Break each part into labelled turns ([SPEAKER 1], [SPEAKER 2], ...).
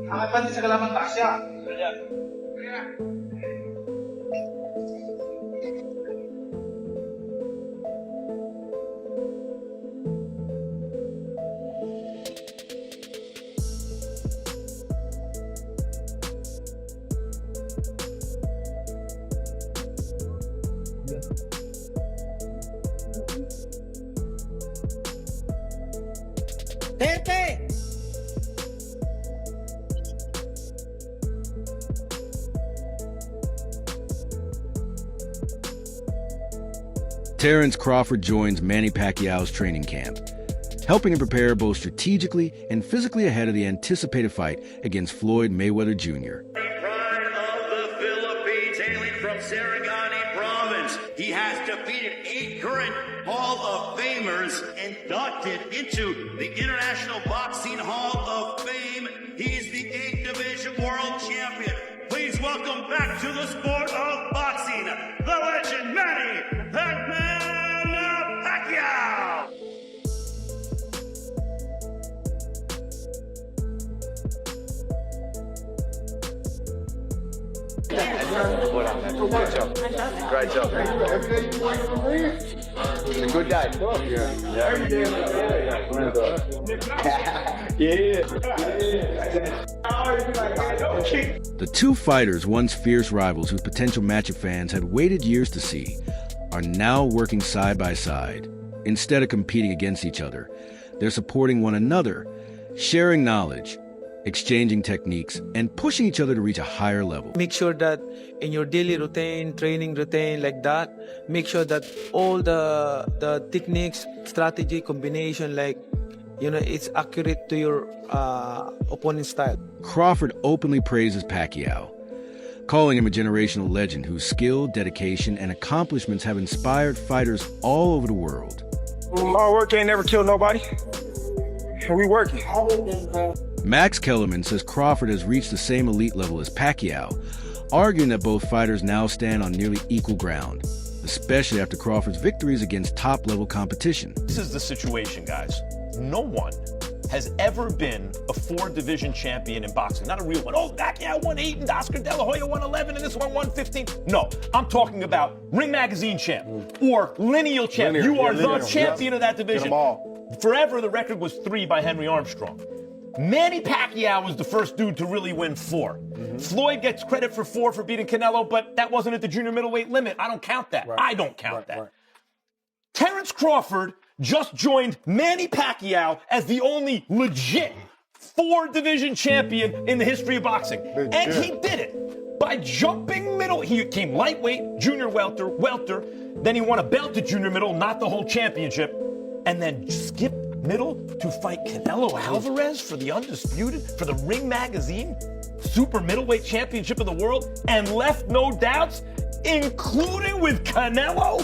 [SPEAKER 1] Ang panty sa galaman Tasya.
[SPEAKER 2] Terence Crawford joins Manny Pacquiao's training camp, helping him prepare both strategically and physically ahead of the anticipated fight against Floyd Mayweather Jr.
[SPEAKER 3] Pride of the Philippines, hailing from Sarangani province. He has defeated 8 current Hall of Famers inducted into the International Boxing Hall of Fame. He's the 8th Division World Champion. Please welcome back to the sport of boxing, the legend Manny Pacquiao.
[SPEAKER 4] Great job. It's a good day.
[SPEAKER 2] The two fighters, once fierce rivals whose potential matchup fans had waited years to see, are now working side by side. Instead of competing against each other, they're supporting one another, sharing knowledge, exchanging techniques, and pushing each other to reach a higher level.
[SPEAKER 5] Make sure that in your daily routine, training routine like that, make sure that all the techniques, strategy, combination, like, you know, it's accurate to your opponent's style.
[SPEAKER 2] Crawford openly praises Pacquiao, calling him a generational legend whose skill, dedication, and accomplishments have inspired fighters all over the world.
[SPEAKER 6] Hard work ain't never killed nobody. And we working.
[SPEAKER 2] Max Kellerman says Crawford has reached the same elite level as Pacquiao, arguing that both fighters now stand on nearly equal ground, especially after Crawford's victories against top-level competition.
[SPEAKER 7] This is the situation, guys. No one has ever been a 4-division champion in boxing. Not a real one. Oh, Pacquiao won 8 and Oscar De La Hoya won 11 and this one won 15. No, I'm talking about Ring Magazine champ or lineal champ. You are the champion of that division. Forever, the record was 3 by Henry Armstrong. Manny Pacquiao was the first dude to really win 4. Floyd gets credit for 4 for beating Canelo, but that wasn't at the junior middleweight limit. I don't count that. I don't count that. Terence Crawford just joined Manny Pacquiao as the only legit 4-division champion in the history of boxing. And he did it by jumping middle. He came lightweight, junior welter. Then he won a belt at junior middle, not the whole championship. And then skipped middle to fight Canelo Alvarez for the undisputed, for the Ring Magazine super middleweight championship of the world, and left no doubts, including with Canelo,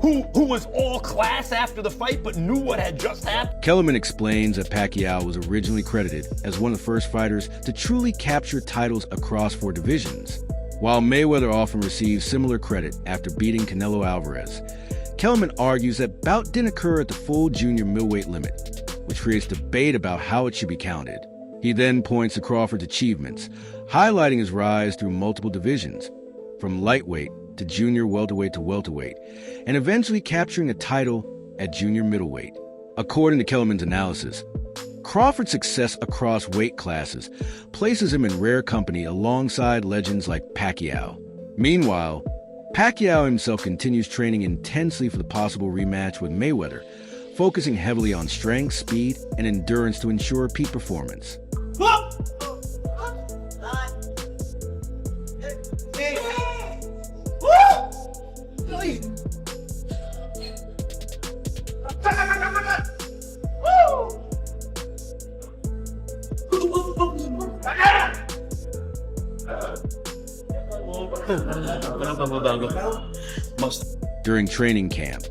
[SPEAKER 7] who was all class after the fight but knew what had just happened.
[SPEAKER 2] Kellerman explains that Pacquiao was originally credited as one of the first fighters to truly capture titles across 4 divisions. While Mayweather often receives similar credit after beating Canelo Alvarez, Kellerman argues that bout didn't occur at the full junior middleweight limit, which creates debate about how it should be counted. He then points to Crawford's achievements, highlighting his rise through multiple divisions, from lightweight to junior welterweight to welterweight, and eventually capturing a title at junior middleweight. According to Kellerman's analysis, Crawford's success across weight classes places him in rare company alongside legends like Pacquiao. Meanwhile, Pacquiao himself continues training intensely for the possible rematch with Mayweather, focusing heavily on strength, speed, and endurance to ensure peak performance. During training camp,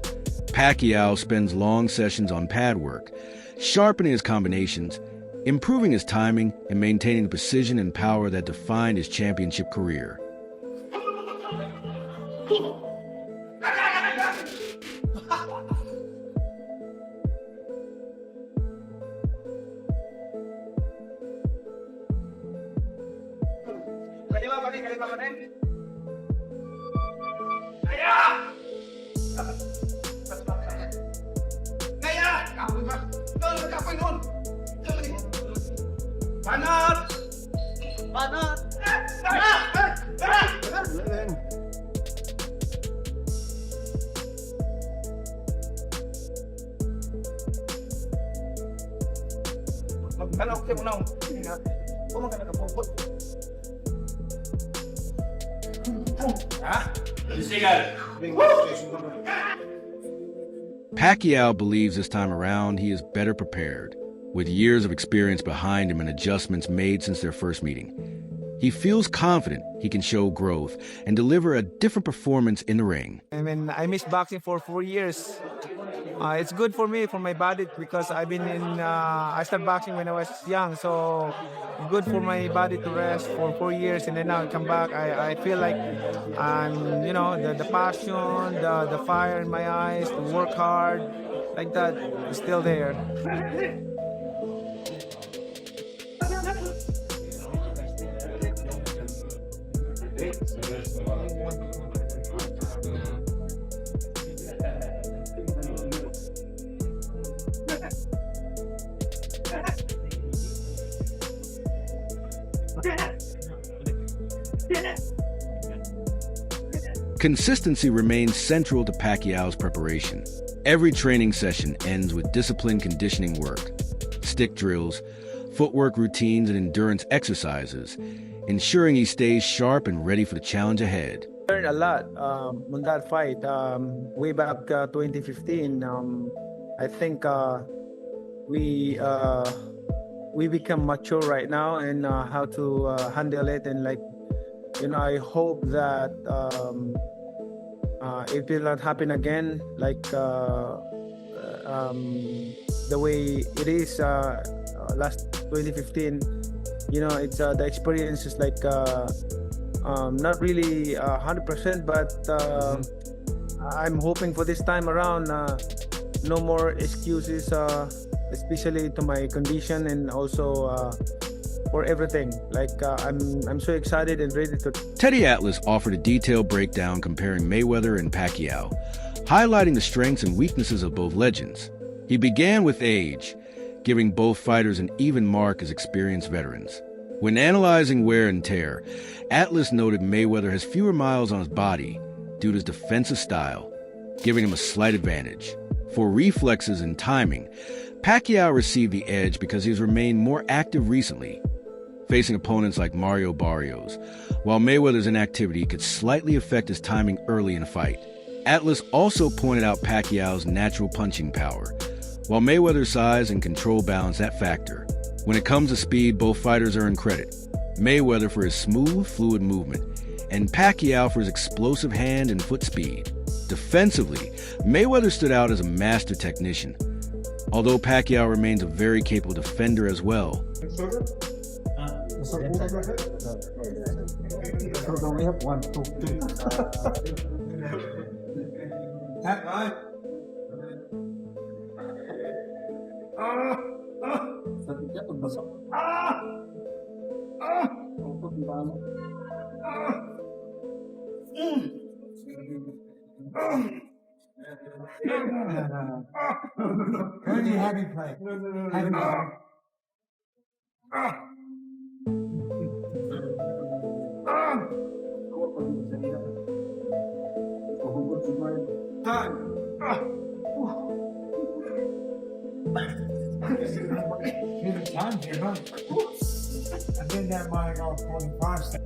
[SPEAKER 2] Pacquiao spends long sessions on pad work, sharpening his combinations, improving his timing, and maintaining the precision and power that defined his championship career. Pacquiao believes this time around he is better prepared, with years of experience behind him and adjustments made since their first meeting. He feels confident he can show growth and deliver a different performance in the ring.
[SPEAKER 5] I mean, I missed boxing for 4 years. It's good for me, for my body, because I've been I started boxing when I was young, so good for my body to rest for 4 years, and then now I come back. I feel like I'm, the passion, the fire in my eyes, to work hard, like that, is still there.
[SPEAKER 2] Consistency remains central to Pacquiao's preparation. Every training session ends with disciplined conditioning work, stick drills, footwork routines, and endurance exercises, ensuring he stays sharp and ready for the challenge ahead.
[SPEAKER 5] I learned a lot on that fight. Way back 2015, I think we become mature right now and how to handle it, and I hope that it will not happen again, like the way it is last 2015. It's the experience is like not really 100%, but I'm hoping for this time around no more excuses, especially to my condition and also for everything. I'm so excited and ready to.
[SPEAKER 2] Teddy Atlas offered a detailed breakdown comparing Mayweather and Pacquiao, highlighting the strengths and weaknesses of both legends. He began with age, giving both fighters an even mark as experienced veterans. When analyzing wear and tear, Atlas noted Mayweather has fewer miles on his body due to his defensive style, giving him a slight advantage. For reflexes and timing, Pacquiao received the edge because he has remained more active recently, facing opponents like Mario Barrios, while Mayweather's inactivity could slightly affect his timing early in the fight. Atlas also pointed out Pacquiao's natural punching power, while Mayweather's size and control balance that factor. When it comes to speed, both fighters earn credit. Mayweather for his smooth, fluid movement, and Pacquiao for his explosive hand and foot speed. Defensively, Mayweather stood out as a master technician, although Pacquiao remains a very capable defender as well.
[SPEAKER 1] We have 1, 2, 3. Heavy play. Heavy play.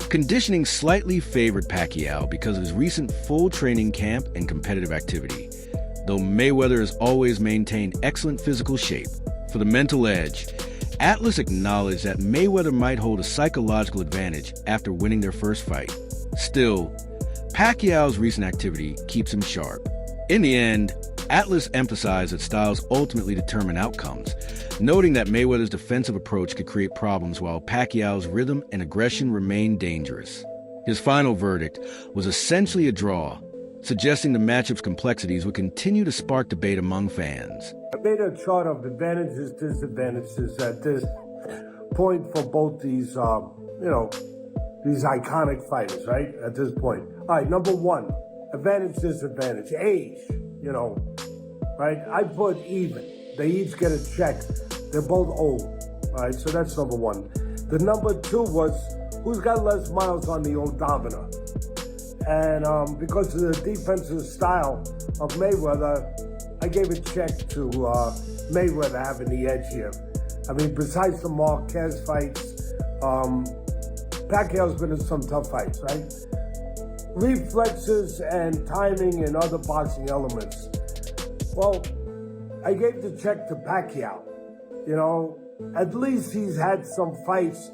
[SPEAKER 2] Conditioning slightly favored Pacquiao because of his recent full training camp and competitive activity, though Mayweather has always maintained excellent physical shape. For the mental edge, Atlas acknowledged that Mayweather might hold a psychological advantage after winning their first fight. Still, Pacquiao's recent activity keeps him sharp. In the end, Atlas emphasized that styles ultimately determine outcomes, noting that Mayweather's defensive approach could create problems while Pacquiao's rhythm and aggression remained dangerous. His final verdict was essentially a draw, suggesting the matchup's complexities would continue to spark debate among fans.
[SPEAKER 8] I made a chart of advantages, disadvantages at this point for both these, these iconic fighters, right? At this point. All right, number one, advantage, disadvantage, age, you know, right? I put even. They each get a check. They're both old, all right? So that's number one. The number two was who's got less miles on the odometer. And because of the defensive style of Mayweather, I gave a check to Mayweather having the edge here. I mean, besides the Marquez fights, Pacquiao's been in some tough fights, right? Reflexes and timing and other boxing elements. Well, I gave the check to Pacquiao. You know, at least he's had some fights,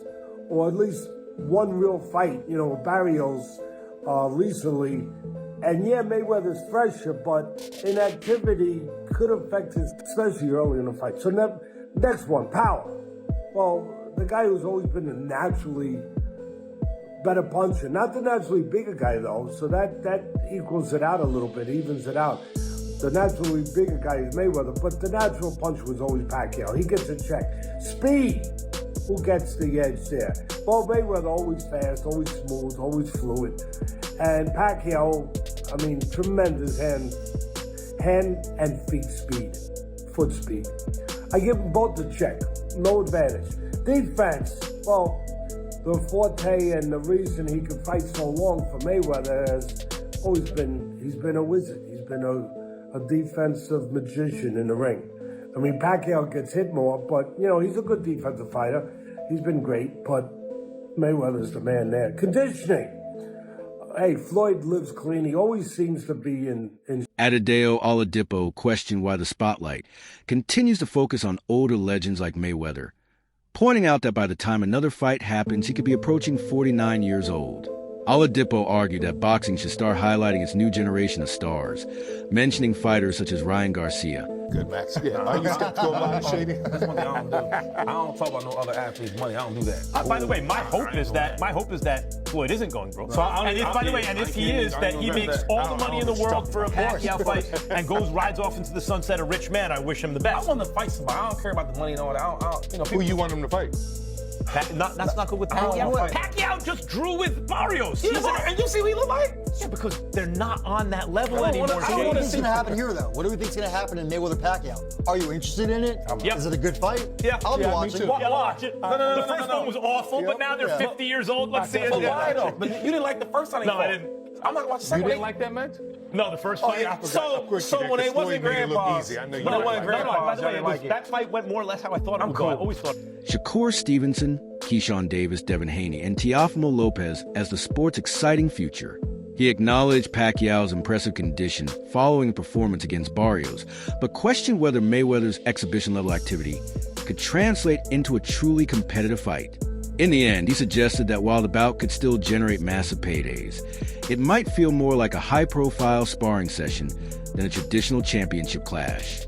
[SPEAKER 8] or at least one real fight, you know, Barrios recently. And yeah, Mayweather's fresher, but inactivity could affect his, especially early in the fight. So next one, power. Well, the guy who's always been a naturally better puncher, not the naturally bigger guy though, so that equals it out a little bit, evens it out. The naturally bigger guy is Mayweather, but the natural puncher was always Pacquiao. He gets a check. Speed, who gets the edge there? Well, Mayweather always fast, always smooth, always fluid. And Pacquiao, I mean, tremendous hand and feet speed, foot speed. I give them both the check, no advantage. Defense, well, the forte and the reason he could fight so long for Mayweather has always been, he's been a wizard. He's been a defensive magician in the ring. I mean, Pacquiao gets hit more, but, you know, he's a good defensive fighter. He's been great, but Mayweather's the man there. Conditioning. Hey, Floyd lives clean. He always seems to be in
[SPEAKER 2] Adedeo Oladipo questioned why the spotlight continues to focus on older legends like Mayweather, pointing out that by the time another fight happens, he could be approaching 49 years old. Oladipo argued that boxing should start highlighting its new generation of stars, mentioning fighters such as Ryan Garcia.
[SPEAKER 9] Good, Max. Yeah, are you skeptical about it, Shady?
[SPEAKER 10] That's one thing I don't do. I don't talk about no other athletes' money. I don't do that.
[SPEAKER 7] By the way, my hope is that Floyd isn't going broke. So, if he is, that he makes all the money in the world for a Pacquiao fight and rides off into the sunset a rich man. I wish him the best.
[SPEAKER 10] I want to fight somebody. I don't care about the money and all that. You know,
[SPEAKER 9] Who you want him to fight?
[SPEAKER 7] That's not good with Pacquiao. Pacquiao just drew with Barrios.
[SPEAKER 10] And you see what he look like?
[SPEAKER 7] Yeah, because they're not on that level anymore.
[SPEAKER 11] So what do you think is going to happen here, though? What do we think is going to happen in Mayweather-Pacquiao? Are you interested in it?
[SPEAKER 7] Yep.
[SPEAKER 11] Is it a good fight?
[SPEAKER 7] Yeah.
[SPEAKER 11] I'll be watching.
[SPEAKER 7] Yeah, watch it. The first one was awful, but now they're 50 years old. Let's see it.
[SPEAKER 10] Why though? But you didn't like the first time.
[SPEAKER 7] No, I didn't.
[SPEAKER 10] I'm not watching the second
[SPEAKER 9] You
[SPEAKER 10] one.
[SPEAKER 9] didn't like that match?
[SPEAKER 7] No, the first fight.
[SPEAKER 9] Yeah, I forgot.
[SPEAKER 10] So when it wasn't grandpa's.
[SPEAKER 9] I know you
[SPEAKER 10] When it
[SPEAKER 9] didn't
[SPEAKER 10] wasn't
[SPEAKER 9] like
[SPEAKER 10] grandpa's,
[SPEAKER 7] By the way,
[SPEAKER 10] like it.
[SPEAKER 7] that fight went more or less how I thought it would go. I always thought.
[SPEAKER 2] Shakur Stevenson, Keyshawn Davis, Devin Haney, and Teofimo Lopez as the sport's exciting future. He acknowledged Pacquiao's impressive condition following the performance against Barrios, but questioned whether Mayweather's exhibition-level activity could translate into a truly competitive fight. In the end, he suggested that while the bout could still generate massive paydays, it might feel more like a high-profile sparring session than a traditional championship clash.